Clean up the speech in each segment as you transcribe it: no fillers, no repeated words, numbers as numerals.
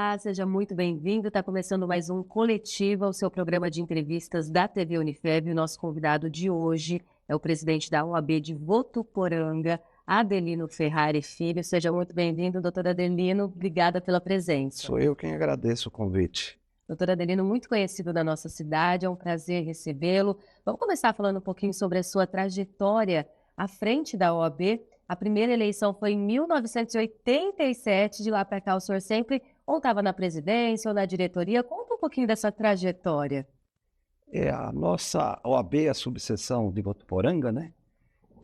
Olá, seja muito bem-vindo. Está começando mais um Coletiva, o seu programa de entrevistas da TV Unifeb. O nosso convidado de hoje é o presidente da OAB de Votuporanga, Adelino Ferrari Filho. Seja muito bem-vindo, doutor Adelino. Obrigada pela presença. Sou eu quem agradeço o convite. Doutor Adelino, muito conhecido da nossa cidade, é um prazer recebê-lo. Vamos começar falando um pouquinho sobre a sua trajetória à frente da OAB. A primeira eleição foi em 1987, de lá para cá o senhor sempre ou estava na presidência ou na diretoria. Conta um pouquinho dessa trajetória. A nossa OAB, a subseção de Votuporanga, né?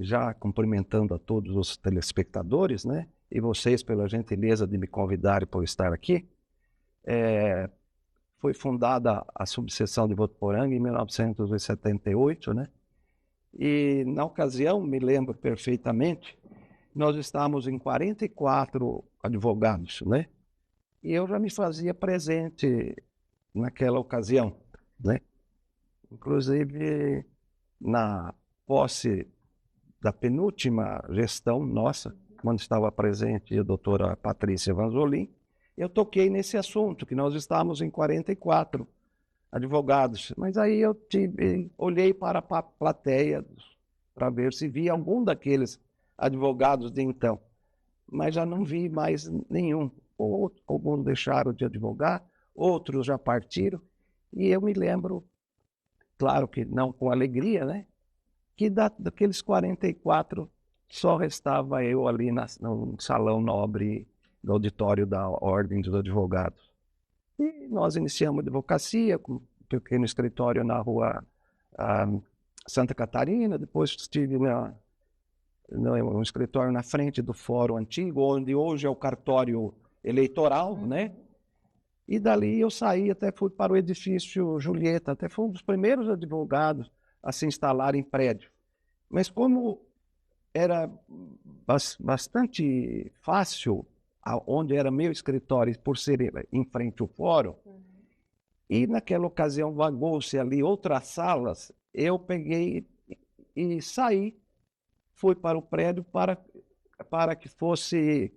Já cumprimentando a todos os telespectadores, né? E vocês pela gentileza de me convidarem por estar aqui. Foi fundada a subseção de Votuporanga em 1978, né? E na ocasião, me lembro perfeitamente, nós estávamos em 44 advogados, né? E eu já me fazia presente naquela ocasião, né? Inclusive, na posse da penúltima gestão nossa, quando estava presente a doutora Patrícia Vanzolin, eu toquei nesse assunto, que nós estávamos em 44 advogados. Mas aí eu olhei para a plateia para ver se via algum daqueles advogados de então. Mas já não vi mais nenhum. Alguns deixaram de advogar, outros já partiram. E eu me lembro, claro que não com alegria, né? Que daqueles 44 só restava eu ali no salão nobre do auditório da Ordem dos Advogados. E nós iniciamos a advocacia com um pequeno escritório na rua Santa Catarina, depois estive um escritório na frente do Fórum Antigo, onde hoje é o cartório eleitoral, né? E dali eu saí, até fui para o edifício Julieta, até fui um dos primeiros advogados a se instalar em prédio. Mas como era bastante fácil, onde era meu escritório, por ser em frente ao fórum, e naquela ocasião vagou-se ali outras salas, eu peguei e saí, fui para o prédio para que fosse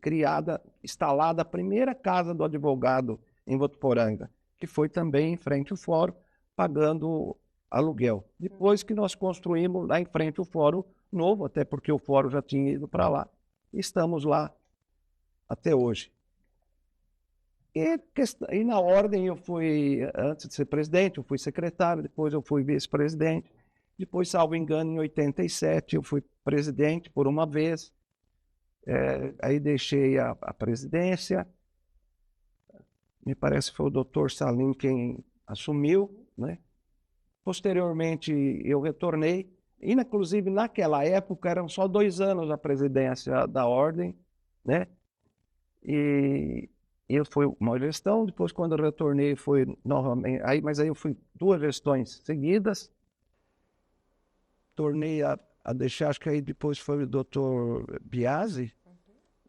instalada a primeira casa do advogado em Votuporanga, que foi também em frente ao fórum, pagando aluguel. Depois que nós construímos lá em frente ao fórum novo, até porque o fórum já tinha ido para lá, estamos lá até hoje. E na ordem eu fui, antes de ser presidente, eu fui secretário, depois eu fui vice-presidente, depois, salvo engano, em 87 eu fui presidente por uma vez, aí deixei a presidência, me parece que foi o doutor Salim quem assumiu, né? Posteriormente eu retornei, e inclusive naquela época eram só 2 anos a presidência da ordem, né? E foi uma gestão, depois quando eu retornei foi novamente, mas aí eu fui 2 gestões seguidas, tornei a deixar, acho que aí depois foi o doutor Biasi,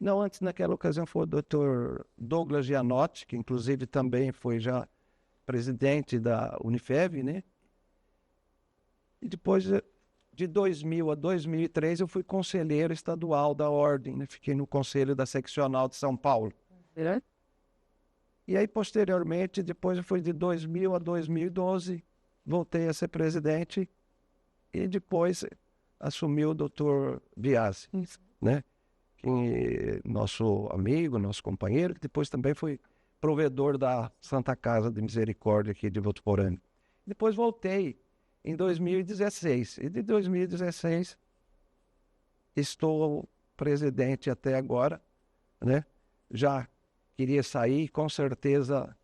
não, antes naquela ocasião foi o doutor Douglas Gianotti, que inclusive também foi já presidente da Unifeb, né? E depois, de 2000 a 2003, eu fui conselheiro estadual da Ordem, né? Fiquei no Conselho da Seccional de São Paulo. E aí, posteriormente, depois eu fui de 2000 a 2012, voltei a ser presidente e depois assumiu o doutor Biasi, né? Que, nosso amigo, nosso companheiro, que depois também foi provedor da Santa Casa de Misericórdia aqui de Votuporanga. Depois voltei em 2016. E de 2016 estou presidente até agora, né? Já queria sair, com certeza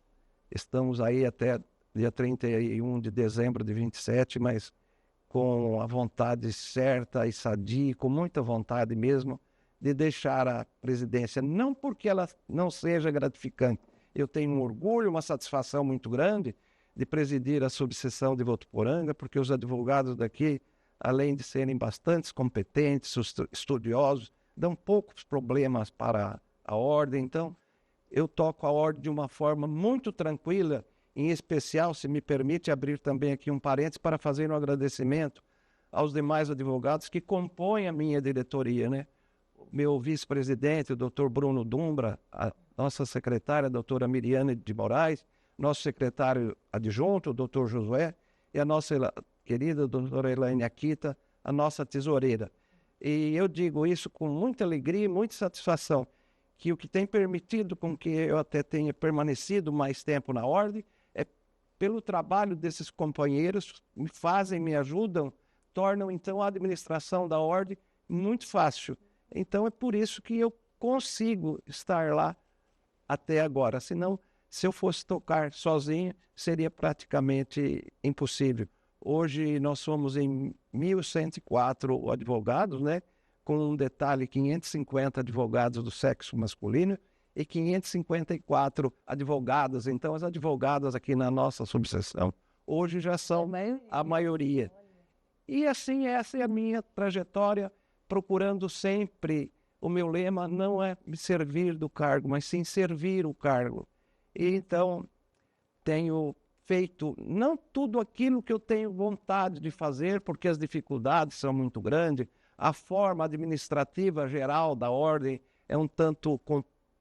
estamos aí até dia 31 de dezembro de 27, mas com a vontade certa e sadia, com muita vontade mesmo, de deixar a presidência, não porque ela não seja gratificante. Eu tenho um orgulho, uma satisfação muito grande de presidir a subseção de Votuporanga, porque os advogados daqui, além de serem bastante competentes, estudiosos, dão poucos problemas para a ordem. Então, eu toco a ordem de uma forma muito tranquila, em especial, se me permite abrir também aqui um parênteses para fazer um agradecimento aos demais advogados que compõem a minha diretoria, né? Meu vice-presidente, o doutor Bruno Dumbra, nossa secretária, a doutora Miriane de Moraes, nosso secretário adjunto, o doutor Josué, e a nossa querida doutora Elaine Akita, a nossa tesoureira. E eu digo isso com muita alegria e muita satisfação, que o que tem permitido com que eu até tenha permanecido mais tempo na ordem é pelo trabalho desses companheiros, me fazem, me ajudam, tornam então a administração da ordem muito fácil. Então é por isso que eu consigo estar lá até agora. Senão, se eu fosse tocar sozinho, seria praticamente impossível. Hoje nós somos em 1.104 advogados, né? Com um detalhe, 550 advogados do sexo masculino e 554 advogadas. Então, as advogadas aqui na nossa subseção hoje já são a maioria. E assim, essa é a minha trajetória, procurando sempre, o meu lema não é me servir do cargo, mas sim servir o cargo. E então, tenho feito não tudo aquilo que eu tenho vontade de fazer, porque as dificuldades são muito grandes, a forma administrativa geral da ordem é um tanto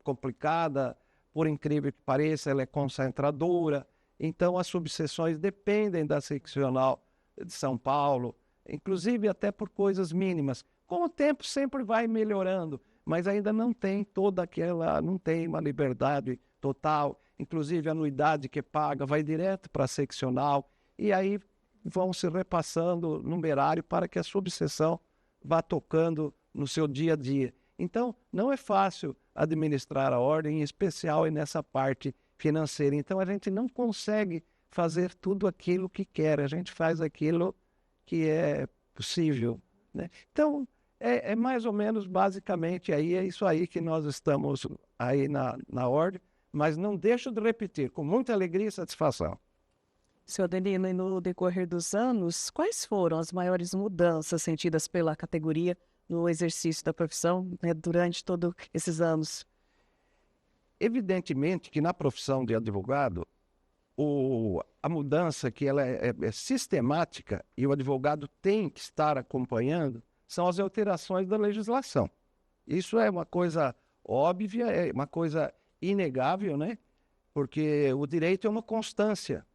complicada, por incrível que pareça, ela é concentradora, então as subseções dependem da seccional de São Paulo, inclusive até por coisas mínimas. Com o tempo sempre vai melhorando, mas ainda não tem toda aquela, não tem uma liberdade total, inclusive a anuidade que paga vai direto para a seccional, e aí vão se repassando numerário para que a subseção vá tocando no seu dia a dia. Então, não é fácil administrar a ordem, em especial nessa parte financeira. Então, a gente não consegue fazer tudo aquilo que quer, a gente faz aquilo que é possível, né? Então, é mais ou menos, basicamente, aí é isso aí que nós estamos aí na ordem, mas não deixo de repetir, com muita alegria e satisfação. Senhor Adelino, e no decorrer dos anos, quais foram as maiores mudanças sentidas pela categoria no exercício da profissão, né, durante todos esses anos? Evidentemente que na profissão de advogado, a mudança que ela é sistemática e o advogado tem que estar acompanhando são as alterações da legislação. Isso é uma coisa óbvia, é uma coisa inegável, né? Porque o direito é uma constância.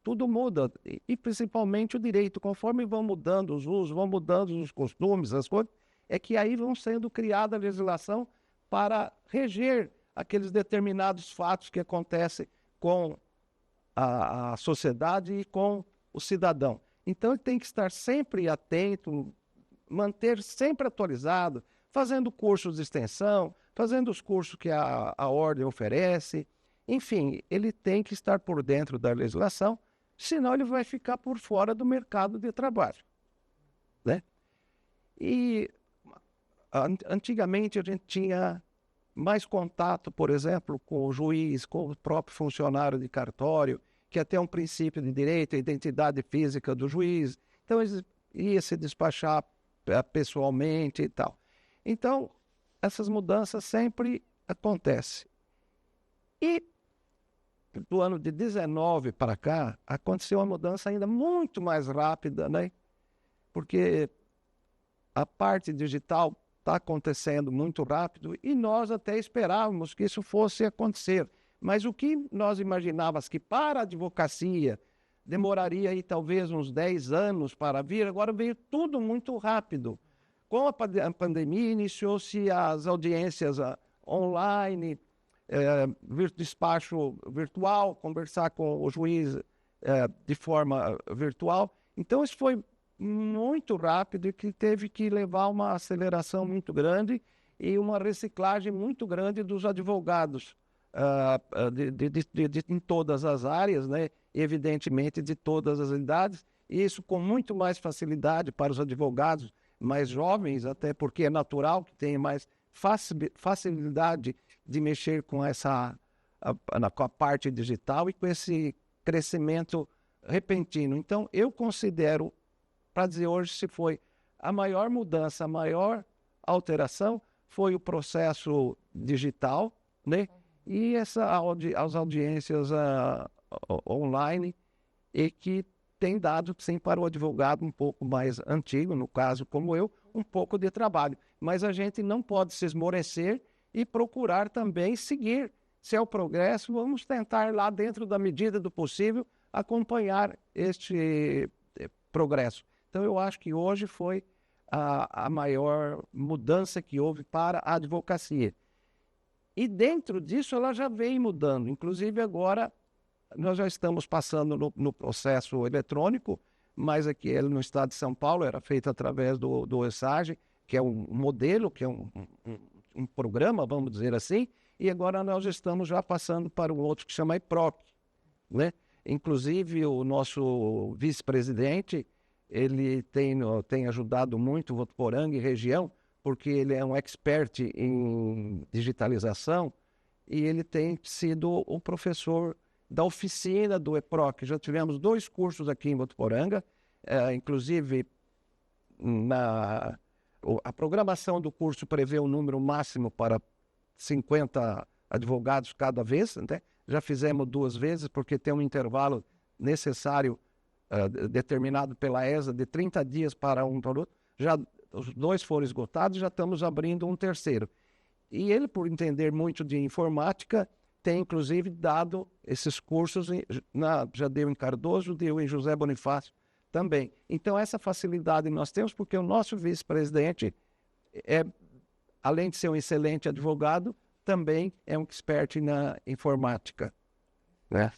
Tudo muda, e principalmente o direito, conforme vão mudando os usos, vão mudando os costumes, as coisas, é que aí vão sendo criada a legislação para reger aqueles determinados fatos que acontecem com a sociedade e com o cidadão. Então ele tem que estar sempre atento, manter sempre atualizado, fazendo cursos de extensão, fazendo os cursos que a ordem oferece, enfim, ele tem que estar por dentro da legislação, senão ele vai ficar por fora do mercado de trabalho, né? E antigamente a gente tinha mais contato, por exemplo, com o juiz, com o próprio funcionário de cartório, que até um princípio de direito, a identidade física do juiz, então ele ia se despachar pessoalmente e tal. Então, essas mudanças sempre acontecem. E do ano de 19 para cá, aconteceu uma mudança ainda muito mais rápida, né? Porque a parte digital está acontecendo muito rápido e nós até esperávamos que isso fosse acontecer. Mas o que nós imaginávamos que para a advocacia demoraria aí talvez uns 10 anos para vir, agora veio tudo muito rápido. Com a pandemia, iniciou-se as audiências online, despacho virtual, conversar com o juiz de forma virtual. Então, isso foi muito rápido e que teve que levar uma aceleração muito grande e uma reciclagem muito grande dos advogados em todas as áreas, né? Evidentemente de todas as idades, e isso com muito mais facilidade para os advogados mais jovens, até porque é natural que tenha mais facilidade de mexer com com a parte digital e com esse crescimento repentino. Então, eu considero, para dizer hoje se foi a maior mudança, a maior alteração, foi o processo digital, né? E as audiências online, e que tem dado, sim, para o advogado um pouco mais antigo, no caso como eu, um pouco de trabalho. Mas a gente não pode se esmorecer e procurar também seguir se é o progresso, vamos tentar lá dentro da medida do possível acompanhar este progresso. Então eu acho que hoje foi a maior mudança que houve para a advocacia. E dentro disso ela já vem mudando, inclusive agora nós já estamos passando no processo eletrônico, mas aqui no estado de São Paulo era feito através do ESAGE, que é um modelo, que é um programa, vamos dizer assim, e agora nós estamos já passando para um outro que chama EPROC, né? Inclusive o nosso vice-presidente, ele tem ajudado muito o Votuporanga e região, porque ele é um expert em digitalização e ele tem sido o professor da oficina do EPROC. Já tivemos 2 cursos aqui em Votuporanga, inclusive a programação do curso prevê um número máximo para 50 advogados cada vez, né? Já fizemos 2 vezes, porque tem um intervalo necessário determinado pela ESA de 30 dias para um para o outro. Já os 2 foram esgotados, já estamos abrindo um terceiro. E ele, por entender muito de informática, tem inclusive dado esses cursos, já deu em Cardoso, deu em José Bonifácio também. Então essa facilidade nós temos porque o nosso vice-presidente, além de ser um excelente advogado, também é um expert na informática, né?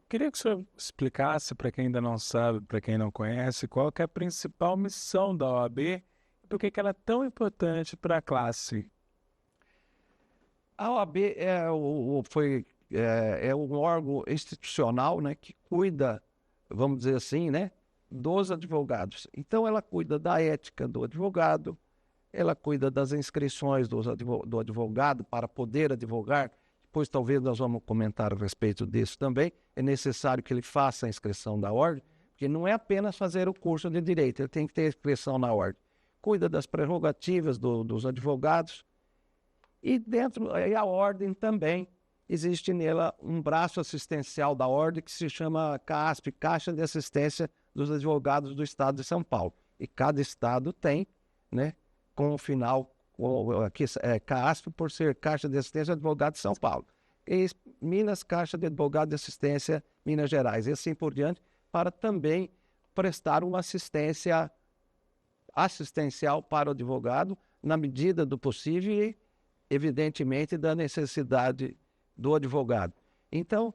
Queria que o senhor explicasse, para quem ainda não sabe, para quem não conhece, qual que é a principal missão da OAB e por que ela é tão importante para a classe. A OAB é um órgão institucional, né, que cuida, vamos dizer assim, né, dos advogados. Então ela cuida da ética do advogado, ela cuida das inscrições do advogado para poder advogar. Depois talvez nós vamos comentar a respeito disso também. É necessário que ele faça a inscrição da ordem, porque não é apenas fazer o curso de direito, ele tem que ter a inscrição na ordem. Cuida das prerrogativas dos advogados. E a ordem também, existe nela um braço assistencial da ordem que se chama CAASP, Caixa de Assistência dos Advogados do Estado de São Paulo. E cada estado tem, né, com o final, aqui CAASP por ser Caixa de Assistência de Advogados de São Paulo. E Minas, Caixa de Advogados de Assistência Minas Gerais, e assim por diante, para também prestar uma assistência assistencial para o advogado, na medida do possível e, evidentemente, da necessidade do advogado. Então,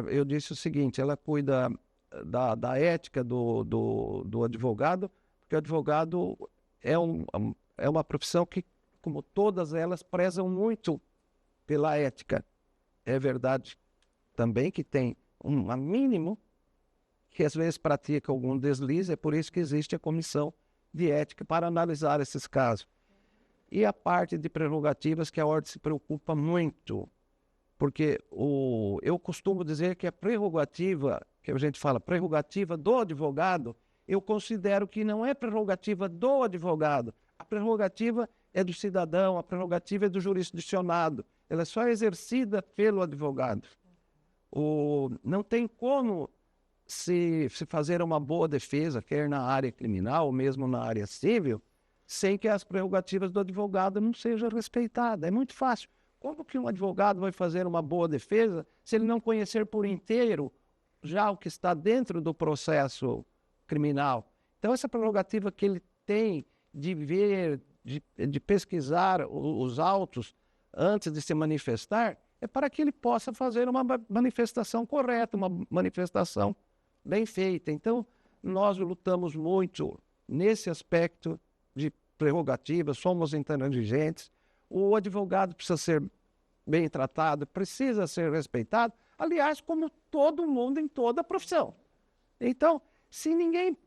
eu disse o seguinte, ela cuida da ética do advogado, porque o advogado é uma profissão que, como todas elas, prezam muito pela ética. É verdade também que tem um mínimo que às vezes pratica algum deslize, é por isso que existe a comissão de ética para analisar esses casos. E a parte de prerrogativas que a ordem se preocupa muito, porque eu costumo dizer que a prerrogativa, que a gente fala prerrogativa do advogado, eu considero que não é prerrogativa do advogado. A prerrogativa é do cidadão, a prerrogativa é do jurisdicionado. Ela é só exercida pelo advogado. Não tem como se fazer uma boa defesa, quer na área criminal ou mesmo na área civil, sem que as prerrogativas do advogado não sejam respeitadas. É muito fácil. Como que um advogado vai fazer uma boa defesa se ele não conhecer por inteiro já o que está dentro do processo criminal? Então, essa prerrogativa que ele tem de ver, de pesquisar os autos antes de se manifestar, é para que ele possa fazer uma manifestação correta, uma manifestação bem feita. Então, nós lutamos muito nesse aspecto de prerrogativas, somos intransigentes. O advogado precisa ser bem tratado, precisa ser respeitado, aliás, como todo mundo em toda a profissão. Então, se ninguém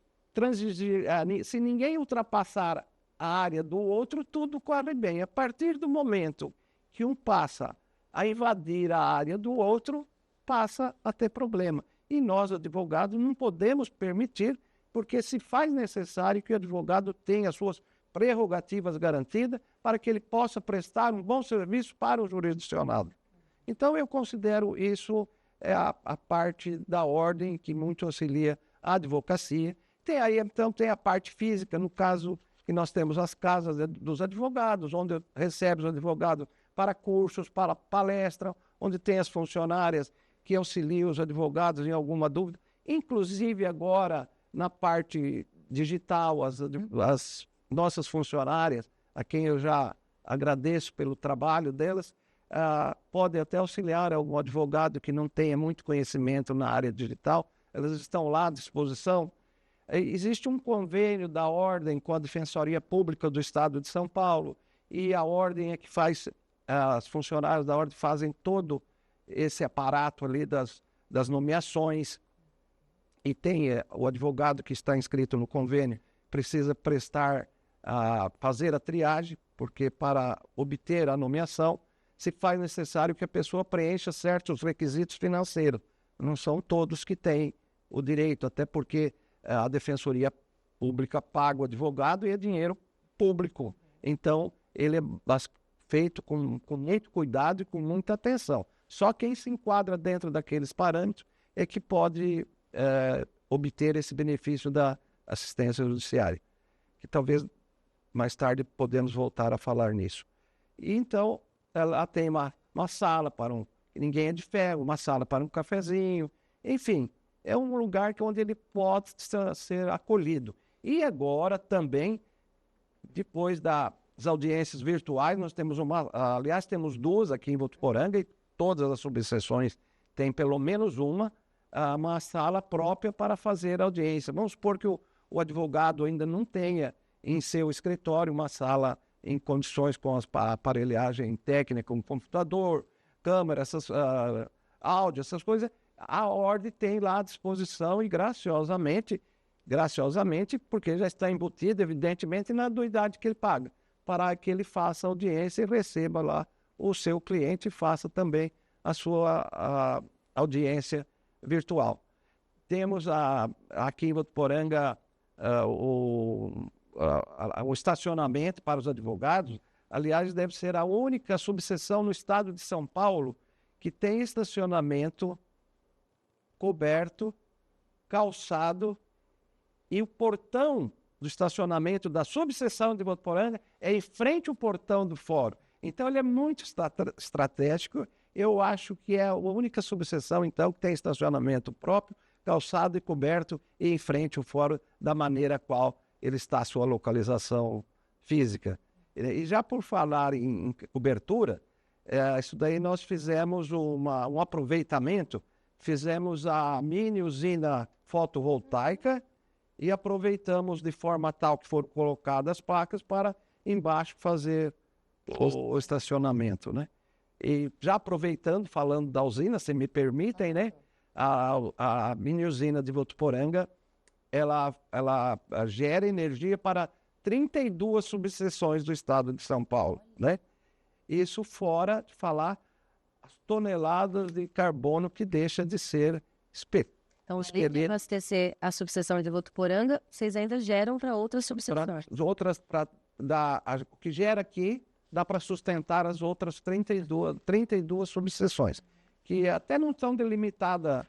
se ninguém ultrapassar a área do outro, tudo corre bem. A partir do momento que um passa a invadir a área do outro, passa a ter problema. E nós, advogados, não podemos permitir, porque se faz necessário que o advogado tenha as suas prerrogativas garantidas para que ele possa prestar um bom serviço para o jurisdicionado. Então, eu considero isso a parte da ordem que muito auxilia a advocacia. Então, tem a parte física, no caso que nós temos as casas dos advogados, onde recebe os advogados para cursos, para palestra, onde tem as funcionárias que auxiliam os advogados em alguma dúvida. Inclusive agora, na parte digital, as nossas funcionárias, a quem eu já agradeço pelo trabalho delas, podem até auxiliar algum advogado que não tenha muito conhecimento na área digital. Elas estão lá à disposição. Existe um convênio da Ordem com a Defensoria Pública do Estado de São Paulo, e a Ordem é que faz, as funcionárias da Ordem fazem todo esse aparato ali das nomeações, e tem o advogado que está inscrito no convênio precisa fazer a triagem, porque para obter a nomeação se faz necessário que a pessoa preencha certos requisitos financeiros. Não são todos que têm o direito, até porque a Defensoria Pública paga o advogado e é dinheiro público. Então, ele é feito com muito cuidado e com muita atenção. Só quem se enquadra dentro daqueles parâmetros é que pode obter esse benefício da assistência judiciária, que talvez mais tarde podemos voltar a falar nisso. E então, ela tem uma sala para ninguém é de ferro, uma sala para um cafezinho, enfim, é um lugar onde ele pode ser acolhido. E agora também, depois das audiências virtuais, nós temos aliás, temos duas aqui em Votuporanga, e todas as subseções têm pelo menos uma sala própria para fazer audiência. Vamos supor que o advogado ainda não tenha em seu escritório uma sala em condições com a aparelhagem técnica, como computador, câmera, áudio, essas coisas. A Ordem tem lá à disposição e graciosamente, porque já está embutido, evidentemente, na anuidade que ele paga, para que ele faça audiência e receba lá o seu cliente e faça também a sua audiência virtual. Temos aqui em Votuporanga o estacionamento para os advogados. Aliás, deve ser a única subseção no estado de São Paulo que tem estacionamento coberto, calçado, e o portão do estacionamento da subseção de Votuporanga é em frente ao portão do fórum. Então, ele é muito estratégico. Eu acho que é a única subseção, então, que tem estacionamento próprio, calçado e coberto, e em frente ao fórum, da maneira qual ele está a sua localização física. E já por falar em cobertura, isso daí nós fizemos um aproveitamento, fizemos a mini usina fotovoltaica e aproveitamos de forma tal que foram colocadas as placas para embaixo fazer o estacionamento, né? E já aproveitando, falando da usina, se me permitem, né? A mini usina de Votuporanga, ela gera energia para 32 subseções do estado de São Paulo, né? Isso fora de falar as toneladas de carbono que deixa de ser Então, além de abastecer a subseção de Votuporanga, vocês ainda geram para outras subseções. O que gera aqui dá para sustentar as outras 32 subseções, que até não são delimitadas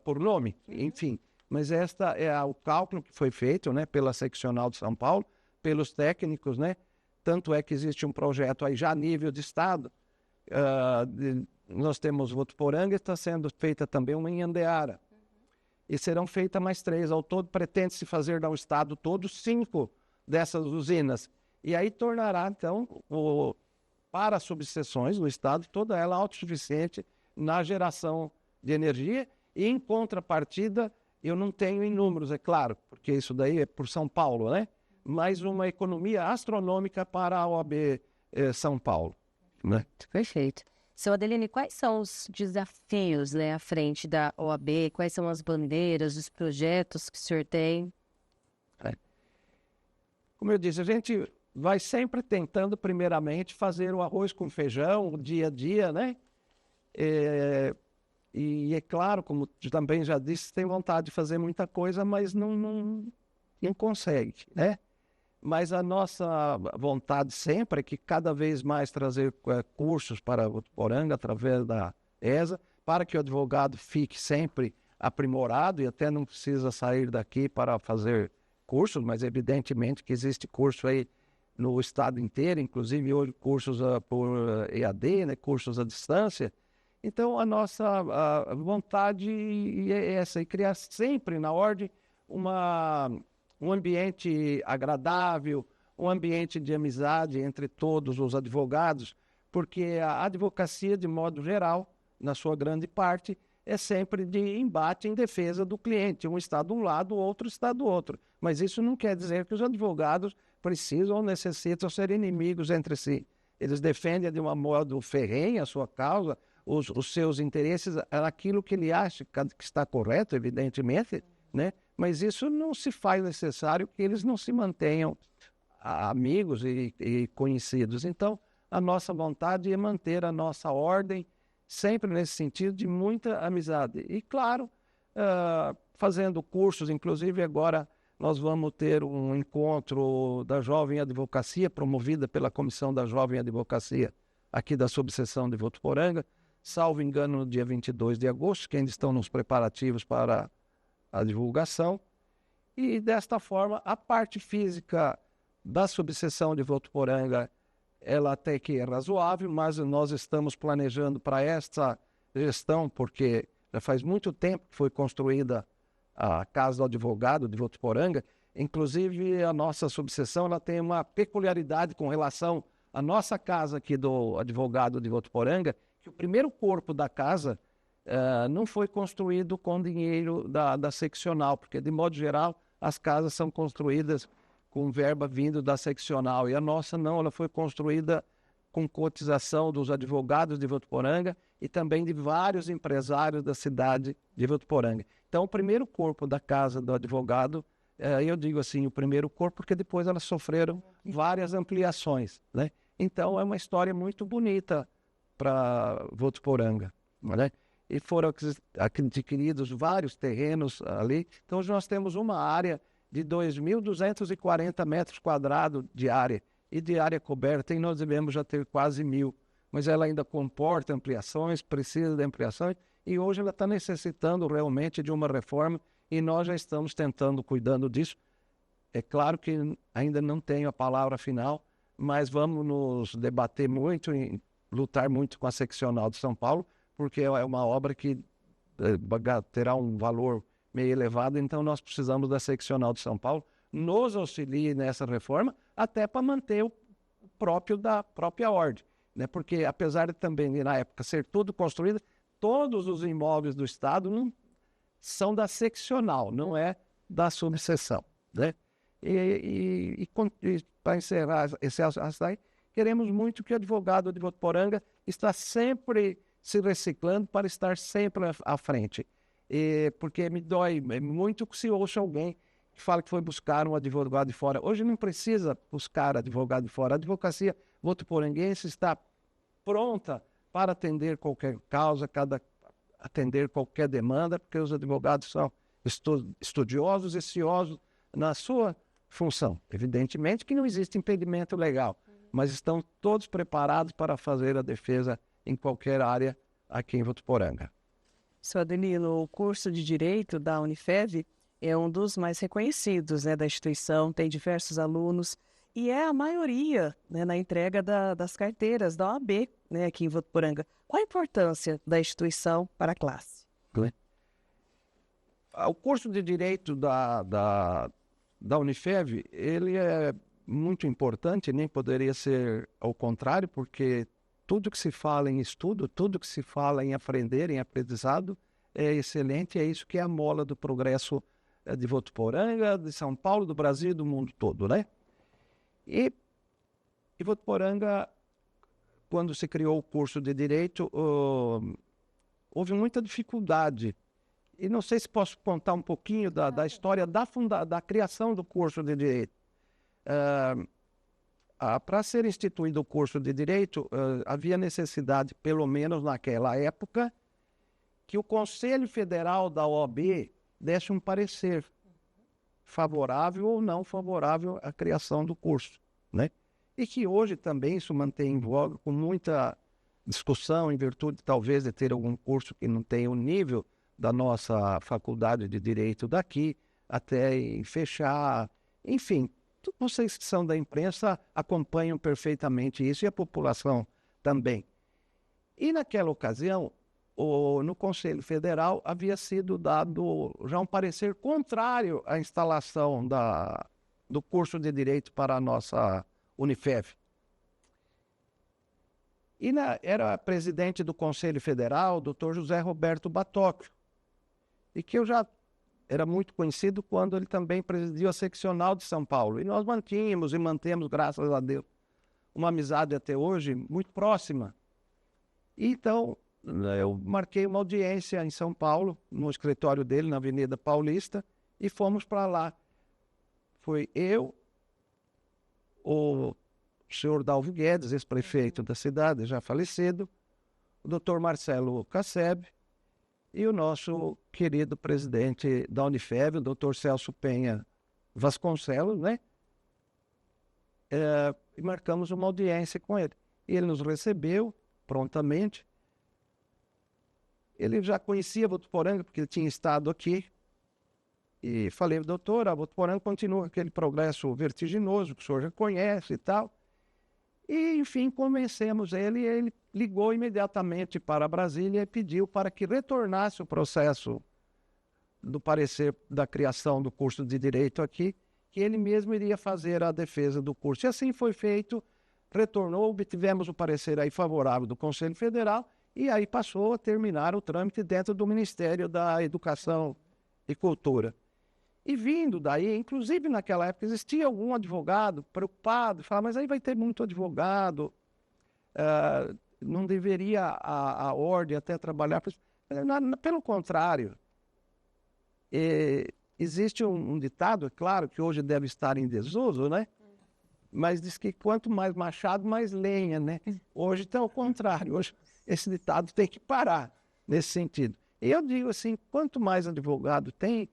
por nome, enfim. Mas esta é o cálculo que foi feito, né, pela seccional de São Paulo, pelos técnicos, né? Tanto é que existe um projeto aí já a nível de estado. Nós temos Votuporanga, está sendo feita também uma em Andeara. E serão feitas mais 3. Ao todo, pretende-se fazer no estado todo 5 dessas usinas. E aí tornará, então, para as subseções do estado, toda ela autossuficiente na geração de energia. E, em contrapartida, eu não tenho em números, é claro, porque isso daí é por São Paulo, né? Mas uma economia astronômica para a OAB São Paulo, né? Perfeito. Seu Adeline, quais são os desafios, né, à frente da OAB? Quais são as bandeiras, os projetos que o senhor tem? Como eu disse, a gente vai sempre tentando, primeiramente, fazer o arroz com feijão, o dia a dia, né? E é claro, como também já disse, tem vontade de fazer muita coisa, mas não consegue, né? Mas a nossa vontade sempre é que cada vez mais trazer cursos para Votuporanga através da ESA, para que o advogado fique sempre aprimorado e até não precisa sair daqui para fazer cursos, mas evidentemente que existe curso aí no estado inteiro, inclusive hoje cursos por EAD, né, cursos à distância. Então, a nossa vontade é essa, e criar sempre na ordem um ambiente agradável, um ambiente de amizade entre todos os advogados, porque a advocacia, de modo geral, na sua grande parte, é sempre de embate em defesa do cliente. Um está de um lado, o outro está do outro. Mas isso não quer dizer que os advogados precisam ou necessitam ser inimigos entre si. Eles defendem de uma modo ferrenha a sua causa, os seus interesses, aquilo que ele acha que está correto, evidentemente, né? Mas isso não se faz necessário que eles não se mantenham amigos e conhecidos. Então, a nossa vontade é manter a nossa ordem sempre nesse sentido de muita amizade. E, claro, fazendo cursos, inclusive agora nós vamos ter um encontro da Jovem Advocacia, promovida pela Comissão da Jovem Advocacia aqui da subseção de Votuporanga, salvo engano, no dia 22 de agosto, que ainda estão nos preparativos para a divulgação. E, desta forma, a parte física da subseção de Votuporanga, ela até que é razoável, mas nós estamos planejando para esta gestão, porque já faz muito tempo que foi construída a Casa do Advogado de Votuporanga. Inclusive, a nossa subseção ela tem uma peculiaridade com relação à nossa casa aqui do Advogado de Votuporanga, que o primeiro corpo da casa não foi construído com dinheiro da seccional, porque, de modo geral, as casas são construídas com verba vindo da seccional, e a nossa não, ela foi construída com cotização dos advogados de Votuporanga e também de vários empresários da cidade de Votuporanga. Então, o primeiro corpo da Casa do Advogado, eu digo assim, o primeiro corpo, porque depois elas sofreram várias ampliações, né? Então, é uma história muito bonita para Votuporanga, né? E foram adquiridos vários terrenos ali. Então, hoje nós temos uma área de 2.240 metros quadrados de área, e de área coberta, e nós devemos já ter quase 1.000, mas ela ainda comporta ampliações, precisa de ampliações, e hoje ela está necessitando realmente de uma reforma, e nós já estamos cuidando disso. É claro que ainda não tenho a palavra final, mas vamos nos debater muito e lutar muito com a seccional de São Paulo, porque é uma obra que terá um valor meio elevado, então nós precisamos da seccional de São Paulo nos auxilie nessa reforma, até para manter o próprio da própria ordem, né? Porque apesar de também na época ser tudo construído, todos os imóveis do Estado não são da seccional, não é da subseção, né? E para encerrar esse assunto, queremos muito que o advogado de Votuporanga está sempre se reciclando para estar sempre à frente. Porque me dói muito que se ouça alguém que fala que foi buscar um advogado de fora. Hoje não precisa buscar advogado de fora. A advocacia votuporanguense está pronta para atender qualquer causa, atender qualquer demanda, porque os advogados são estudiosos e ciosos na sua função. Evidentemente que não existe impedimento legal, mas estão todos preparados para fazer a defesa em qualquer área aqui em Votuporanga. Seu Adelino, o curso de Direito da Unifev é um dos mais reconhecidos, né, da instituição, tem diversos alunos e é a maioria, né, na entrega das carteiras da OAB, né, aqui em Votuporanga. Qual a importância da instituição para a classe? O curso de Direito da Unifev, ele é muito importante, nem poderia ser ao contrário, porque tudo que se fala em estudo, tudo que se fala em aprender, em aprendizado, é excelente, é isso que é a mola do progresso de Votuporanga, de São Paulo, do Brasil e do mundo todo, né? E Votuporanga, quando se criou o curso de Direito, houve muita dificuldade. E não sei se posso contar um pouquinho da história da criação do curso de Direito. Para ser instituído o curso de Direito, havia necessidade, pelo menos naquela época, que o Conselho Federal da OAB desse um parecer favorável ou não favorável à criação do curso, né? E que hoje também isso mantém em voga com muita discussão, em virtude talvez de ter algum curso que não tenha o nível da nossa faculdade de Direito daqui, até em fechar, enfim, vocês que são da imprensa acompanham perfeitamente isso, e a população também. E naquela ocasião, no Conselho Federal havia sido dado já um parecer contrário à instalação do curso de Direito para a nossa Unifev. E era presidente do Conselho Federal, o doutor José Roberto Batóquio, e que eu já era muito conhecido quando ele também presidiu a seccional de São Paulo. E nós mantínhamos e mantemos, graças a Deus, uma amizade até hoje muito próxima. E então, eu marquei uma audiência em São Paulo, no escritório dele, na Avenida Paulista, e fomos para lá. Foi eu, o senhor Dalvo Guedes, ex-prefeito da cidade, já falecido, o doutor Marcelo Casseb e o nosso querido presidente da Unifev, o doutor Celso Penha Vasconcelos, né? E marcamos uma audiência com ele. E ele nos recebeu prontamente. Ele já conhecia Votuporanga, porque ele tinha estado aqui. E falei, doutor, a Votuporanga continua aquele progresso vertiginoso, que o senhor já conhece e tal. E, enfim, convencemos ele, e ele ligou imediatamente para Brasília e pediu para que retornasse o processo do parecer da criação do curso de Direito aqui, que ele mesmo iria fazer a defesa do curso. E assim foi feito, retornou, obtivemos o parecer aí favorável do Conselho Federal, e aí passou a terminar o trâmite dentro do Ministério da Educação e Cultura. E vindo daí, inclusive naquela época, existia algum advogado preocupado, falava, mas aí vai ter muito advogado, não deveria a ordem até trabalhar. Pelo contrário, existe um ditado, é claro, que hoje deve estar em desuso, né? Mas diz que quanto mais machado, mais lenha, né? Hoje está ao contrário, hoje esse ditado tem que parar nesse sentido. E eu digo assim, quanto mais advogado tem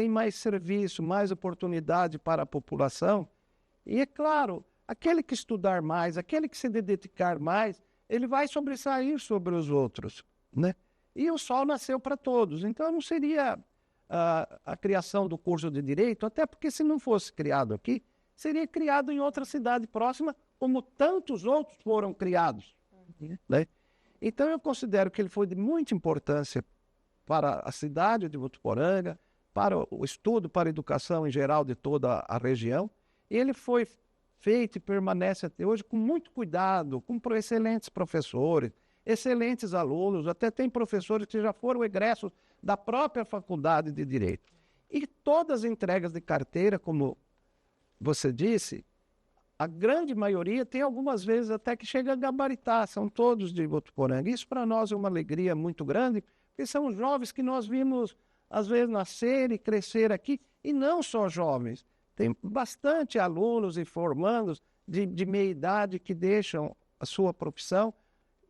mais serviço, mais oportunidade para a população. E é claro, aquele que estudar mais, aquele que se dedicar mais, ele vai sobressair sobre os outros, né? E o sol nasceu para todos. Então não seria a criação do curso de Direito, até porque se não fosse criado aqui, seria criado em outra cidade próxima, como tantos outros foram criados, né? Então eu considero que ele foi de muita importância para a cidade de Votuporanga, para o estudo, para a educação em geral de toda a região. E ele foi feito e permanece até hoje com muito cuidado, com excelentes professores, excelentes alunos, até tem professores que já foram egressos da própria Faculdade de Direito. E todas as entregas de carteira, como você disse, a grande maioria tem algumas vezes até que chega a gabaritar, são todos de Votuporanga. Isso para nós é uma alegria muito grande, porque são jovens que nós vimos às vezes nascer e crescer aqui, e não só jovens. Tem bastante alunos e formandos de meia idade que deixam a sua profissão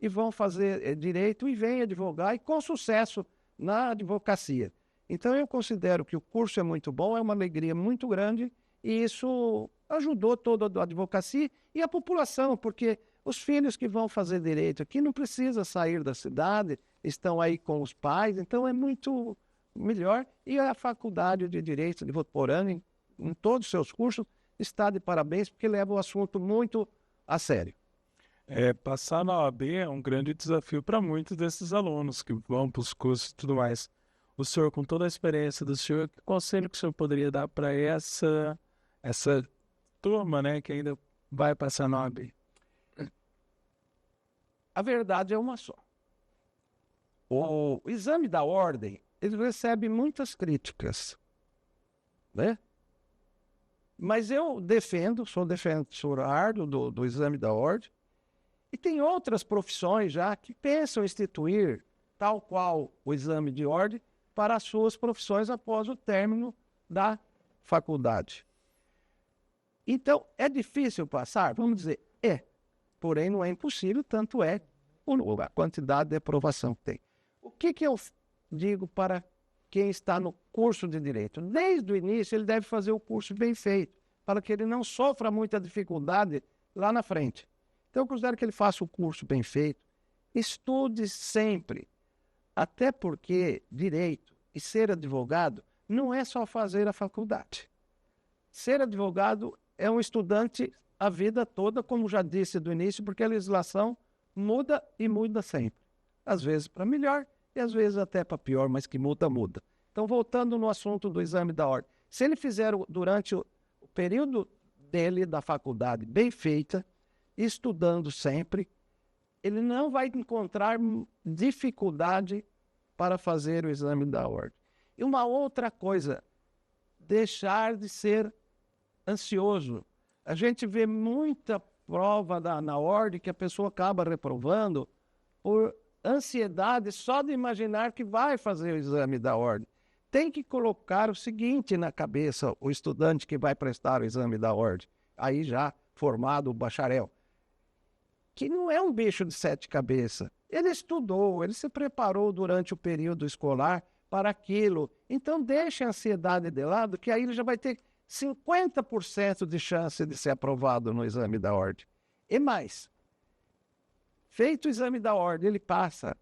e vão fazer direito e vêm advogar, e com sucesso na advocacia. Então eu considero que o curso é muito bom, é uma alegria muito grande, e isso ajudou toda a advocacia e a população, porque os filhos que vão fazer direito aqui não precisam sair da cidade, estão aí com os pais, então é muito melhor. E a Faculdade de Direito de Votuporanga, em todos os seus cursos, está de parabéns, porque leva o assunto muito a sério. Passar na OAB é um grande desafio para muitos desses alunos que vão para os cursos e tudo mais. O senhor, com toda a experiência do senhor, que conselho que o senhor poderia dar para essa turma, né, que ainda vai passar na OAB? A verdade é uma só. O exame da ordem, ele recebe muitas críticas, né? Mas eu sou defensor árduo do exame da ordem, e tem outras profissões já que pensam instituir, tal qual o exame de ordem, para as suas profissões após o término da faculdade. Então, é difícil passar? Vamos dizer, porém não é impossível, tanto é a quantidade de aprovação que tem. O que eu digo para quem está no curso de Direito? Desde o início, ele deve fazer o curso bem feito, para que ele não sofra muita dificuldade lá na frente. Então, eu considero que ele faça o curso bem feito, estude sempre, até porque Direito e ser advogado não é só fazer a faculdade. Ser advogado é um estudante a vida toda, como já disse do início, porque a legislação muda e muda sempre. Às vezes para melhor e às vezes até para pior, mas que muda, muda. Então, voltando no assunto do exame da ordem, se ele fizer durante o período dele da faculdade bem feita, estudando sempre, ele não vai encontrar dificuldade para fazer o exame da ordem. E uma outra coisa, deixar de ser ansioso. A gente vê muita prova na ordem que a pessoa acaba reprovando por ansiedade só de imaginar que vai fazer o exame da ordem. Tem que colocar o seguinte na cabeça, o estudante que vai prestar o exame da ordem, aí já formado o bacharel, que não é um bicho de 7 cabeças. Ele estudou, ele se preparou durante o período escolar para aquilo. Então, deixe a ansiedade de lado, que aí ele já vai ter 50% de chance de ser aprovado no exame da ordem. E mais, feito o exame da ordem, ele passa.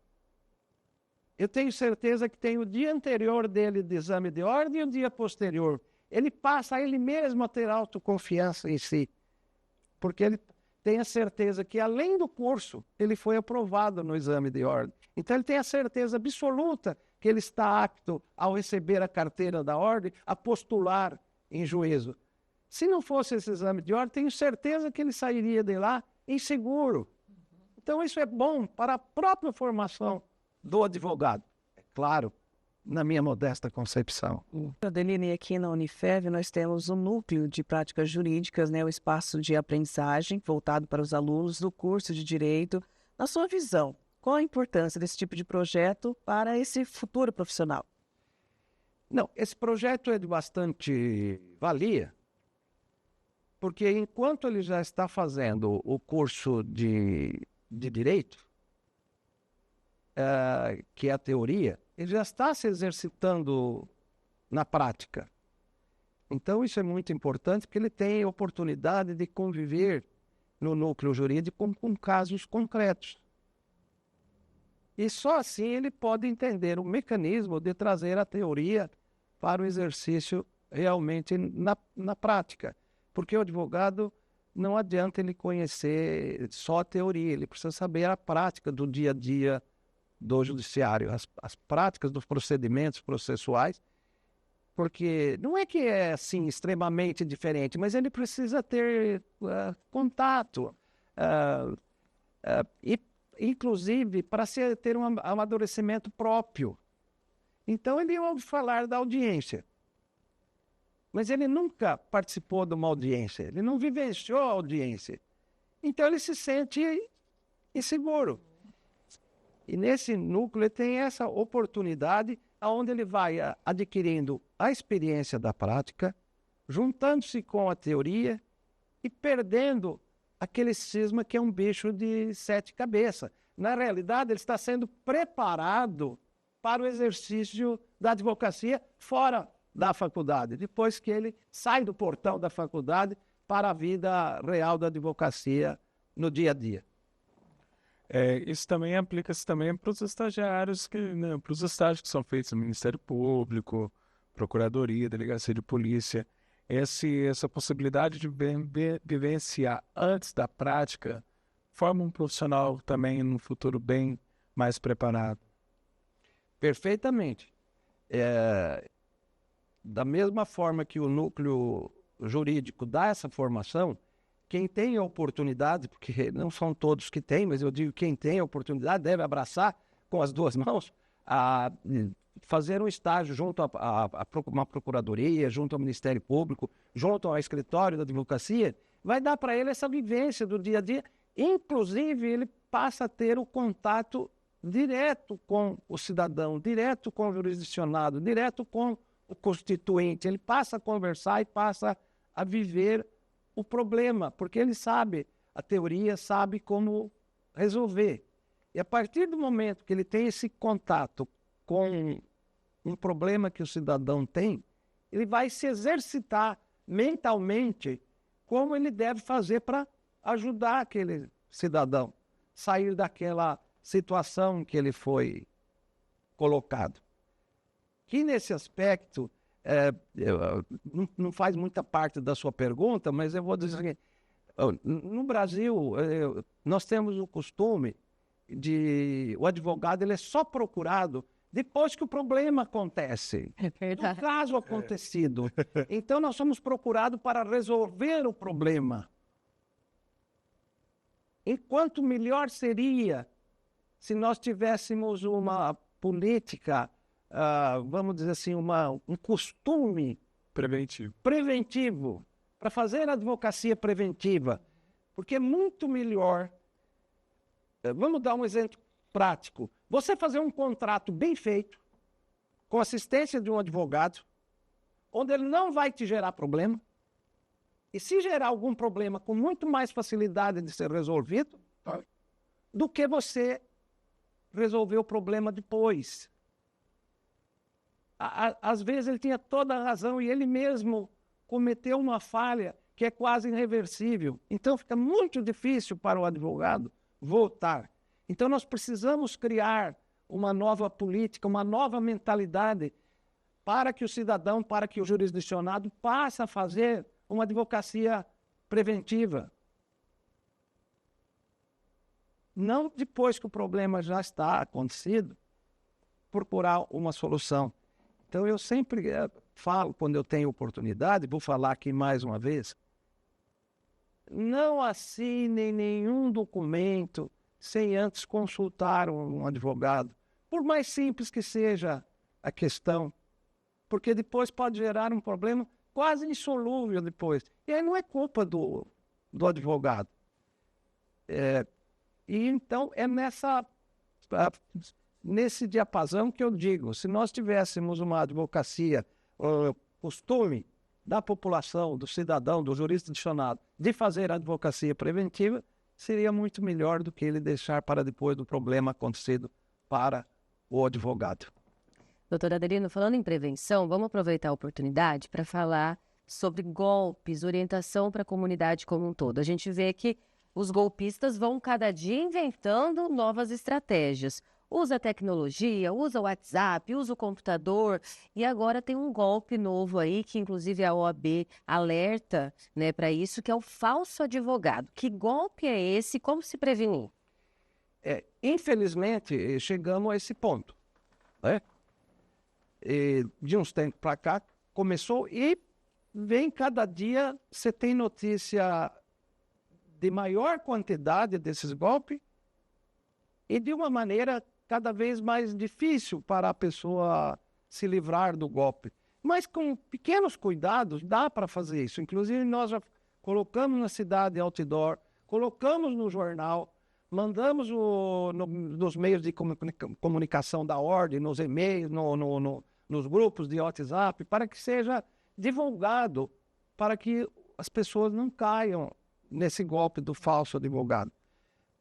Eu tenho certeza que tem o dia anterior dele de exame de ordem e o dia posterior. Ele passa a ele mesmo a ter autoconfiança em si. Porque ele tem a certeza que, além do curso, ele foi aprovado no exame de ordem. Então, ele tem a certeza absoluta que ele está apto, ao receber a carteira da ordem, a postular em juízo. Se não fosse esse exame de ordem, tenho certeza que ele sairia de lá inseguro. Então, isso é bom para a própria formação do advogado. É claro, na minha modesta concepção. Adeline, aqui na Unifev nós temos um núcleo de práticas jurídicas, né, o espaço de aprendizagem voltado para os alunos do curso de Direito. Na sua visão, qual a importância desse tipo de projeto para esse futuro profissional? Não, esse projeto é de bastante valia, porque enquanto ele já está fazendo o curso de Direito, que é a teoria, ele já está se exercitando na prática. Então, isso é muito importante, porque ele tem a oportunidade de conviver no núcleo jurídico com casos concretos. E só assim ele pode entender o mecanismo de trazer a teoria para o exercício realmente na prática. Porque o advogado não adianta ele conhecer só a teoria, ele precisa saber a prática do dia a dia do judiciário, as práticas dos procedimentos processuais, porque não é que é assim extremamente diferente, mas ele precisa ter contato, e inclusive para ter um amadurecimento próprio. Então ele ouve falar da audiência, mas ele nunca participou de uma audiência, ele não vivenciou a audiência. Então ele se sente inseguro. E nesse núcleo ele tem essa oportunidade onde ele vai adquirindo a experiência da prática, juntando-se com a teoria e perdendo aquele cisma que é um bicho de 7 cabeças. Na realidade, ele está sendo preparado para o exercício da advocacia fora da faculdade, depois que ele sai do portão da faculdade para a vida real da advocacia no dia a dia. Isso também aplica-se também para os estagiários, né, para os estágios que são feitos no Ministério Público, Procuradoria, Delegacia de Polícia. Essa possibilidade de vivenciar antes da prática forma um profissional também no futuro bem mais preparado. Perfeitamente. Da mesma forma que o núcleo jurídico dá essa formação, quem tem a oportunidade, porque não são todos que têm, mas eu digo quem tem a oportunidade deve abraçar com as 2 mãos, a fazer um estágio junto a uma procuradoria, junto ao Ministério Público, junto ao escritório da advocacia, vai dar para ele essa vivência do dia a dia. Inclusive, ele passa a ter o contato direto com o cidadão, direto com o jurisdicionado, direto com o constituinte. Ele passa a conversar e passa a viver o problema, porque ele sabe, a teoria sabe como resolver. E a partir do momento que ele tem esse contato com um problema que o cidadão tem, ele vai se exercitar mentalmente como ele deve fazer para ajudar aquele cidadão a sair daquela situação que ele foi colocado. Que nesse aspecto não faz muita parte da sua pergunta, mas eu vou dizer que no Brasil, nós temos o costume o advogado ele é só procurado depois que o problema acontece, É verdade. do caso acontecido. Então, nós somos procurados para resolver o problema. Enquanto melhor seria se nós tivéssemos uma política, vamos dizer assim, um costume preventivo, para fazer advocacia preventiva, porque é muito melhor. Vamos dar um exemplo prático. Você fazer um contrato bem feito, com assistência de um advogado, onde ele não vai te gerar problema, e se gerar algum problema com muito mais facilidade de ser resolvido, do que você resolver o problema depois. Às vezes ele tinha toda a razão e ele mesmo cometeu uma falha que é quase irreversível. Então fica muito difícil para o advogado voltar. Então nós precisamos criar uma nova política, uma nova mentalidade para que o cidadão, para que o jurisdicionado passe a fazer uma advocacia preventiva. Não depois que o problema já está acontecido, procurar uma solução. Então eu sempre falo, quando eu tenho oportunidade, vou falar aqui mais uma vez, não assinem nenhum documento sem antes consultar um advogado, por mais simples que seja a questão, porque depois pode gerar um problema quase insolúvel depois. E aí não é culpa do advogado. E então é nesse diapasão que eu digo, se nós tivéssemos uma advocacia, costume da população, do cidadão, do jurisdicionado, de fazer advocacia preventiva, seria muito melhor do que ele deixar para depois do problema acontecido para o advogado. Doutora Adelino, falando em prevenção, vamos aproveitar a oportunidade para falar sobre golpes, orientação para a comunidade como um todo. A gente vê que os golpistas vão cada dia inventando novas estratégias. Usa a tecnologia, usa o WhatsApp, usa o computador e agora tem um golpe novo aí que inclusive a OAB alerta, né, para isso, que é o falso advogado. Que golpe é esse? Como se prevenir? Infelizmente, chegamos a esse ponto, né? De uns tempos para cá, começou e vem cada dia, você tem notícia de maior quantidade desses golpes e de uma maneira cada vez mais difícil para a pessoa se livrar do golpe. Mas com pequenos cuidados dá para fazer isso. Inclusive nós já colocamos na cidade outdoor, colocamos no jornal, mandamos nos meios de comunicação da ordem, nos e-mails, nos grupos de WhatsApp, para que seja divulgado, para que as pessoas não caiam nesse golpe do falso advogado.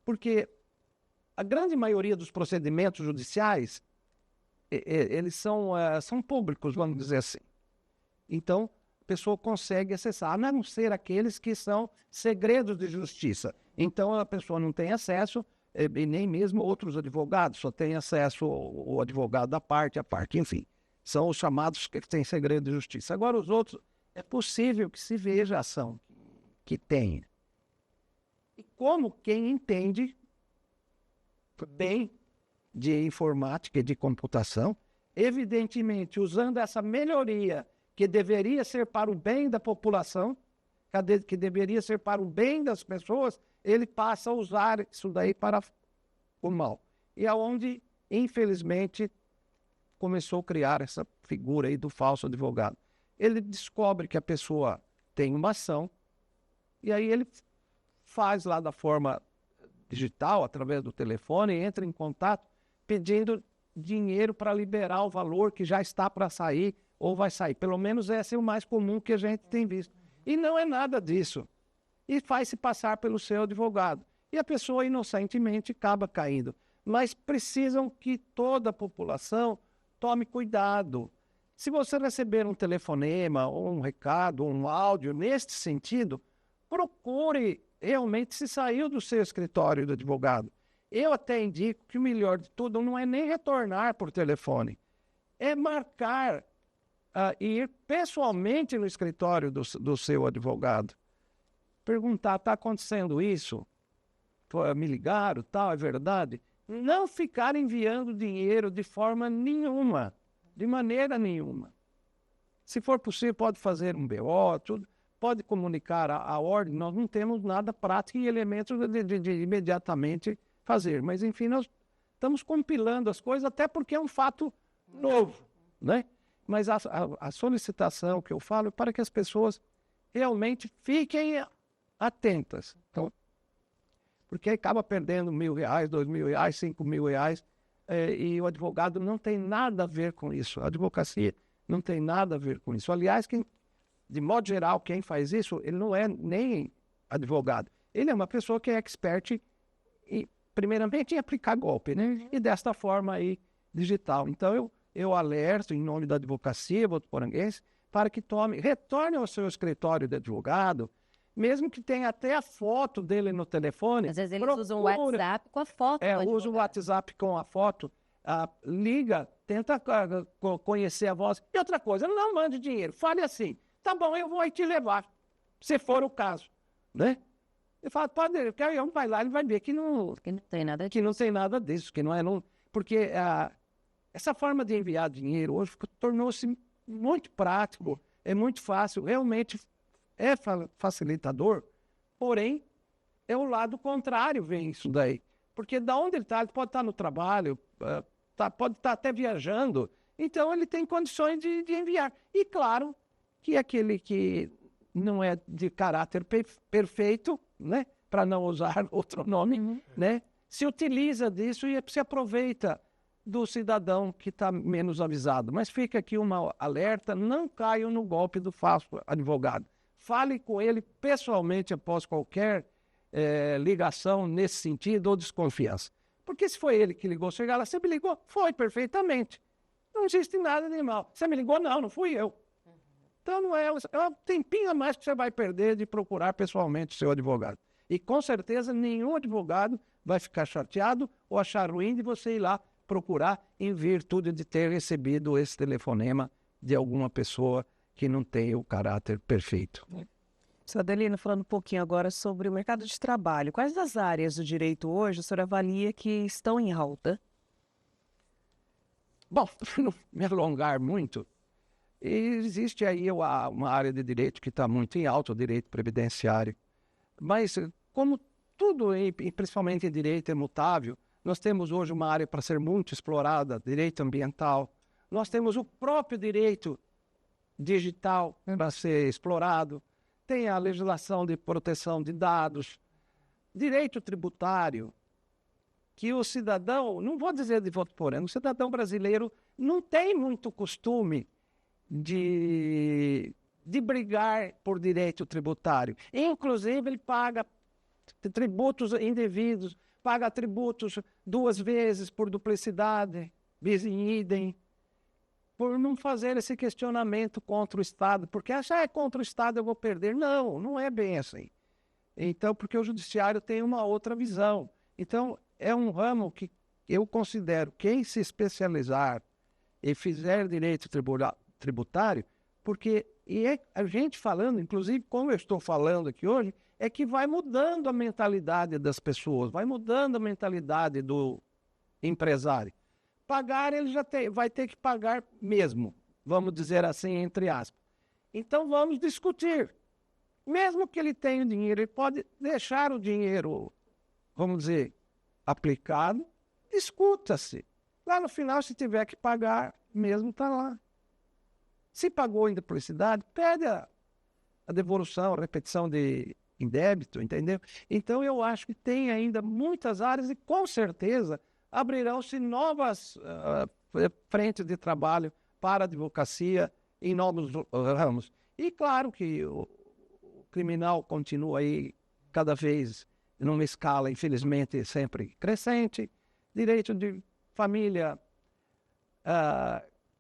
Porque a grande maioria dos procedimentos judiciais, eles são públicos, vamos dizer assim. Então, a pessoa consegue acessar, a não ser aqueles que são segredos de justiça. Então, a pessoa não tem acesso, e nem mesmo outros advogados, só tem acesso o advogado da parte, a parte, enfim. São os chamados que têm segredo de justiça. Agora, os outros, é possível que se veja a ação que tenha. E como quem entende bem de informática e de computação, evidentemente, usando essa melhoria que deveria ser para o bem da população, que deveria ser para o bem das pessoas, ele passa a usar isso daí para o mal. E aonde, infelizmente, começou a criar essa figura aí do falso advogado. Ele descobre que a pessoa tem uma ação, e aí ele faz lá da forma digital, através do telefone, entra em contato pedindo dinheiro para liberar o valor que já está para sair ou vai sair. Pelo menos esse é o mais comum que a gente tem visto. E não é nada disso. E faz-se passar pelo seu advogado. E a pessoa inocentemente acaba caindo. Mas precisam que toda a população tome cuidado. Se você receber um telefonema, ou um recado, ou um áudio neste sentido, procure realmente se saiu do seu escritório do advogado. Eu até indico que o melhor de tudo não é nem retornar por telefone, é marcar ir pessoalmente no escritório do seu advogado, perguntar, está acontecendo isso? Me ligaram, tal, é verdade? Não ficar enviando dinheiro de forma nenhuma, de maneira nenhuma. Se for possível, pode fazer um BO, tudo, pode comunicar a ordem, nós não temos nada prático e elementos de imediatamente fazer. Mas, enfim, nós estamos compilando as coisas, até porque é um fato novo, né? Mas a solicitação que eu falo é para que as pessoas realmente fiquem atentas. Então, porque acaba perdendo R$1.000, R$2.000, R$5.000, e o advogado não tem nada a ver com isso. A advocacia não tem nada a ver com isso. Aliás, de modo geral, quem faz isso, ele não é nem advogado. Ele é uma pessoa que é expert, primeiramente, em aplicar golpe, né? E desta forma aí, digital. Então, eu alerto, em nome da advocacia votuporanguense, para que retorne ao seu escritório de advogado, mesmo que tenha até a foto dele no telefone. Às vezes eles usam o WhatsApp com a foto. Usa o WhatsApp com a foto, liga, tenta conhecer a voz. E outra coisa, não mande dinheiro, fale assim, tá bom, eu vou aí te levar, se for o caso, né? Ele fala, pode, ele vai lá, ele vai ver que não tem nada disso, que não é, porque essa forma de enviar dinheiro hoje tornou-se muito prático, é muito fácil, realmente é facilitador, porém, é o lado contrário, vem isso daí. Porque da onde ele está, ele pode estar no trabalho, pode estar até viajando, então ele tem condições de enviar. E claro que aquele que não é de caráter perfeito, né, para não usar outro nome, né, se utiliza disso e se aproveita do cidadão que está menos avisado. Mas fica aqui uma alerta, não caiam no golpe do falso advogado. Fale com ele pessoalmente após qualquer ligação nesse sentido ou desconfiança. Porque se foi ele que ligou, chegar lá, você me ligou? Foi, perfeitamente. Não existe nada de mal. Você me ligou? Não, não fui eu. Então não é um tempinho a mais que você vai perder de procurar pessoalmente o seu advogado. E com certeza nenhum advogado vai ficar chateado ou achar ruim de você ir lá procurar em virtude de ter recebido esse telefonema de alguma pessoa que não tem o caráter perfeito. Sr. Adelino, falando um pouquinho agora sobre o mercado de trabalho. Quais as áreas do direito hoje o senhor avalia que estão em alta? Bom, para não me alongar muito, existe aí uma área de direito que está muito em alta, o direito previdenciário. Mas, como tudo, principalmente em direito, é mutável, nós temos hoje uma área para ser muito explorada, direito ambiental. Nós temos o próprio direito digital para ser explorado. Tem a legislação de proteção de dados, direito tributário, que o cidadão, não vou dizer de votuporano, o cidadão brasileiro não tem muito costume de brigar por direito tributário. Inclusive, ele paga tributos indevidos, paga tributos 2 vezes por duplicidade, bis in idem, por não fazer esse questionamento contra o Estado, porque achar é contra o Estado eu vou perder. Não, não é bem assim. Então, porque o judiciário tem uma outra visão. Então, é um ramo que eu considero, quem se especializar e fizer direito tributário, porque a gente falando, inclusive como eu estou falando aqui hoje, é que vai mudando a mentalidade das pessoas, vai mudando a mentalidade do empresário. Pagar, ele vai ter que pagar mesmo, vamos dizer assim, entre aspas. Então, vamos discutir. Mesmo que ele tenha o dinheiro, ele pode deixar o dinheiro, vamos dizer, aplicado, discuta-se. Lá no final, se tiver que pagar, mesmo está lá. Se pagou em duplicidade, pede a devolução, a repetição em débito, entendeu? Então, eu acho que tem ainda muitas áreas e, com certeza, abrirão-se novas frentes de trabalho para a advocacia em novos ramos. E claro que o criminal continua aí cada vez numa escala, infelizmente, sempre crescente. Direito de família,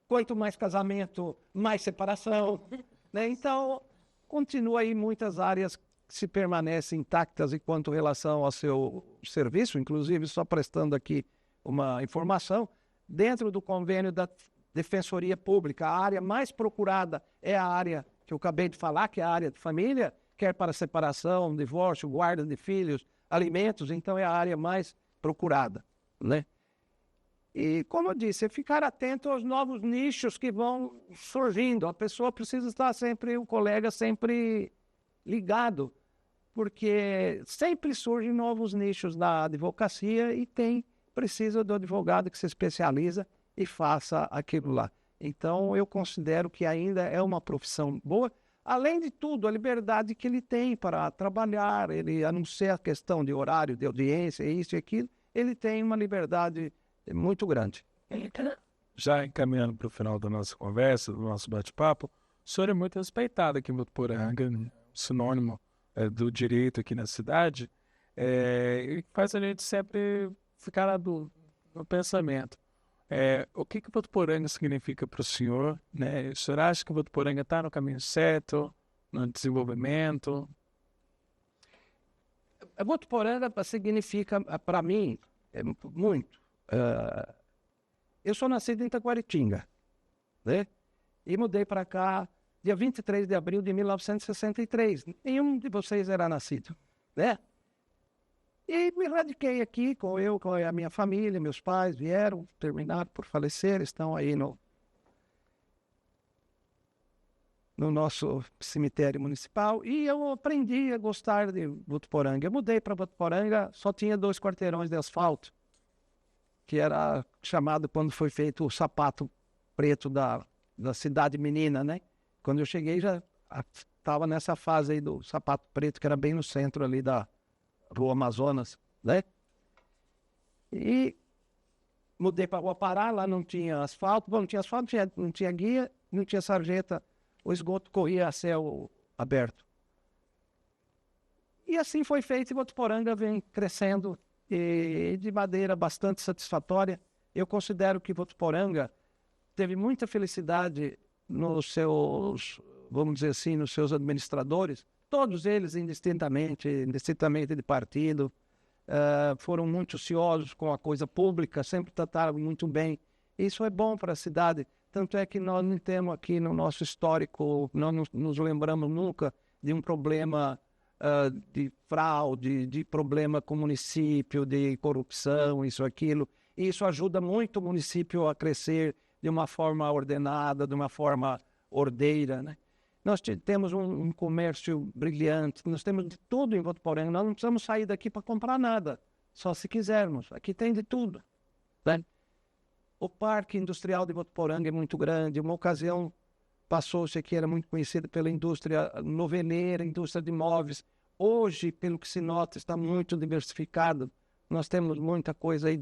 quanto mais casamento, mais separação, né? Então, continua aí muitas áreas que se permanecem intactas enquanto relação ao seu serviço, inclusive só prestando aqui uma informação, dentro do convênio da defensoria pública, a área mais procurada é a área que eu acabei de falar, que é a área de família, quer para separação, divórcio, guarda de filhos, alimentos, então é a área mais procurada, né? E, como eu disse, ficar atento aos novos nichos que vão surgindo. A pessoa precisa estar sempre, o colega sempre ligado, porque sempre surgem novos nichos na advocacia e precisa do advogado que se especializa e faça aquilo lá. Então, eu considero que ainda é uma profissão boa. Além de tudo, a liberdade que ele tem para trabalhar, a não ser a questão de horário, de audiência, isso e aquilo, ele tem uma liberdade muito grande. Já encaminhando para o final da nossa conversa, do nosso bate-papo, o senhor é muito respeitado aqui em Votuporanga, né? Sinônimo do direito aqui na cidade, e faz a gente sempre ficar no pensamento. O que Votuporanga significa para o senhor, né? O senhor acha que Votuporanga está no caminho certo, no desenvolvimento? Votuporanga significa, para mim, muito. Eu sou nascido em Taquaritinga, né? E mudei para cá dia 23 de abril de 1963. Nenhum de vocês era nascido, né? E me radiquei aqui com a minha família, meus pais vieram, terminaram por falecer, estão aí no nosso cemitério municipal, e eu aprendi a gostar de Votuporanga. Eu mudei para Votuporanga, só tinha 2 quarteirões de asfalto, que era chamado quando foi feito o sapato preto da cidade menina, né? Quando eu cheguei já estava nessa fase aí do sapato preto, que era bem no centro ali da Rua Amazonas, né? E mudei para Rua Pará, lá não tinha asfalto. Bom, não tinha asfalto, não tinha guia, não tinha sarjeta, o esgoto corria a céu aberto. E assim foi feito, e Votuporanga vem crescendo e de maneira bastante satisfatória. Eu considero que Votuporanga teve muita felicidade nos seus, vamos dizer assim, nos seus administradores, todos eles indistintamente de partido, foram muito ciosos com a coisa pública, sempre trataram muito bem. Isso é bom para a cidade, tanto é que nós não temos aqui no nosso histórico, nós não nos lembramos nunca de um problema de fraude, de problema com o município, de corrupção, isso, aquilo. E isso ajuda muito o município a crescer de uma forma ordenada, de uma forma ordeira, né? Nós temos um comércio brilhante, nós temos de tudo em Votuporanga, nós não precisamos sair daqui para comprar nada, só se quisermos, aqui tem de tudo, né? O Parque Industrial de Votuporanga é muito grande. Uma ocasião passou-se aqui, era muito conhecido pela indústria noveleira, indústria de móveis. Hoje, pelo que se nota, está muito diversificado. Nós temos muita coisa aí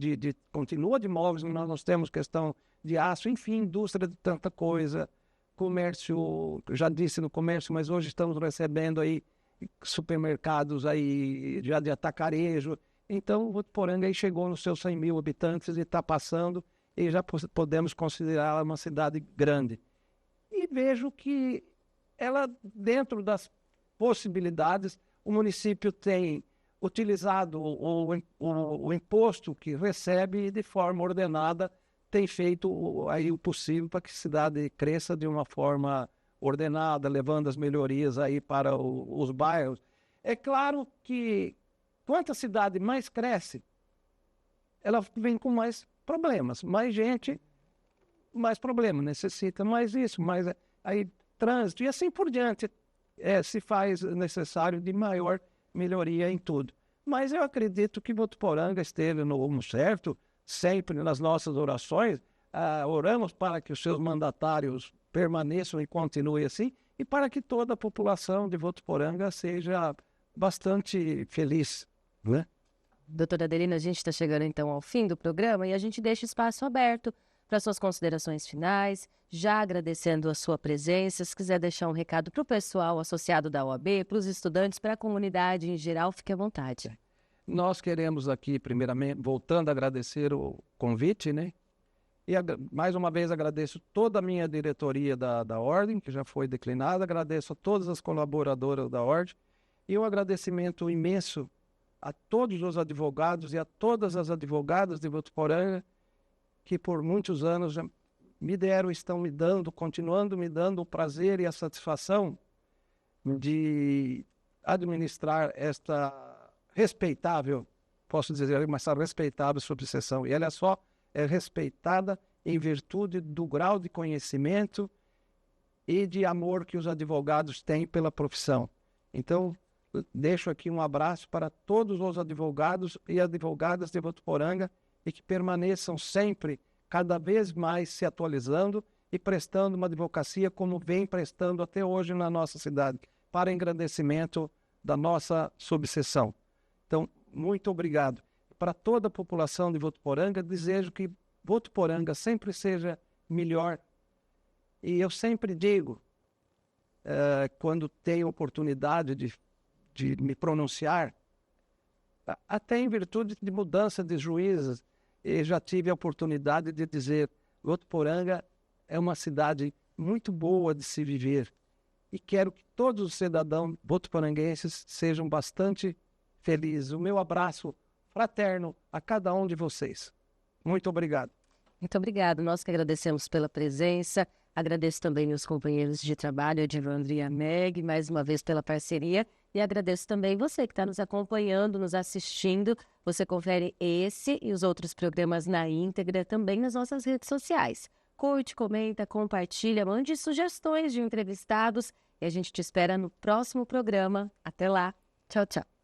continua de móveis, mas nós temos questão de aço, enfim, indústria de tanta coisa. Comércio, já disse no comércio, mas hoje estamos recebendo aí supermercados aí já de atacarejo. Então, Votuporanga aí chegou nos seus 100 mil habitantes e está passando, e já podemos considerá-la uma cidade grande. E vejo que ela, dentro das possibilidades, o município tem utilizado o imposto que recebe de forma ordenada, tem feito aí o possível para que a cidade cresça de uma forma ordenada, levando as melhorias aí para os bairros. É claro que quanto a cidade mais cresce, ela vem com mais problemas, mais gente, mais problema, necessita mais isso, mais aí trânsito e assim por diante. Se faz necessário de maior melhoria em tudo. Mas eu acredito que Votuporanga esteve no rumo certo, sempre nas nossas orações, oramos para que os seus mandatários permaneçam e continuem assim, e para que toda a população de Votuporanga seja bastante feliz, né? Doutora Adelina, a gente está chegando então ao fim do programa e a gente deixa espaço aberto para suas considerações finais, já agradecendo a sua presença. Se quiser deixar um recado para o pessoal associado da OAB, para os estudantes, para a comunidade em geral, fique à vontade. Nós queremos aqui, primeiramente, voltando a agradecer o convite, né? E mais uma vez agradeço toda a minha diretoria da Ordem, que já foi declinada, agradeço a todas as colaboradoras da Ordem, e um agradecimento imenso a todos os advogados e a todas as advogadas de Votuporanga, que por muitos anos já me deram, estão me dando, continuando me dando o prazer e a satisfação de administrar esta respeitável, posso dizer, mas essa respeitável subseção. E ela só é respeitada em virtude do grau de conhecimento e de amor que os advogados têm pela profissão. Então, deixo aqui um abraço para todos os advogados e advogadas de Votuporanga e que permaneçam sempre, cada vez mais, se atualizando e prestando uma advocacia como vem prestando até hoje na nossa cidade, para engrandecimento da nossa subseção. Então, muito obrigado. Para toda a população de Votuporanga, desejo que Votuporanga sempre seja melhor. E eu sempre digo, quando tenho oportunidade de me pronunciar, até em virtude de mudança de juízes, eu já tive a oportunidade de dizer: Votuporanga é uma cidade muito boa de se viver e quero que todos os cidadãos votuporanguenses sejam bastante felizes. O meu abraço fraterno a cada um de vocês. Muito obrigado. Muito obrigado. Nós que agradecemos pela presença. Agradeço também os companheiros de trabalho, Edivandro e a Meg, mais uma vez pela parceria. E agradeço também você que está nos acompanhando, nos assistindo. Você confere esse e os outros programas na íntegra também nas nossas redes sociais. Curte, comenta, compartilha, mande sugestões de entrevistados e a gente te espera no próximo programa. Até lá. Tchau, tchau.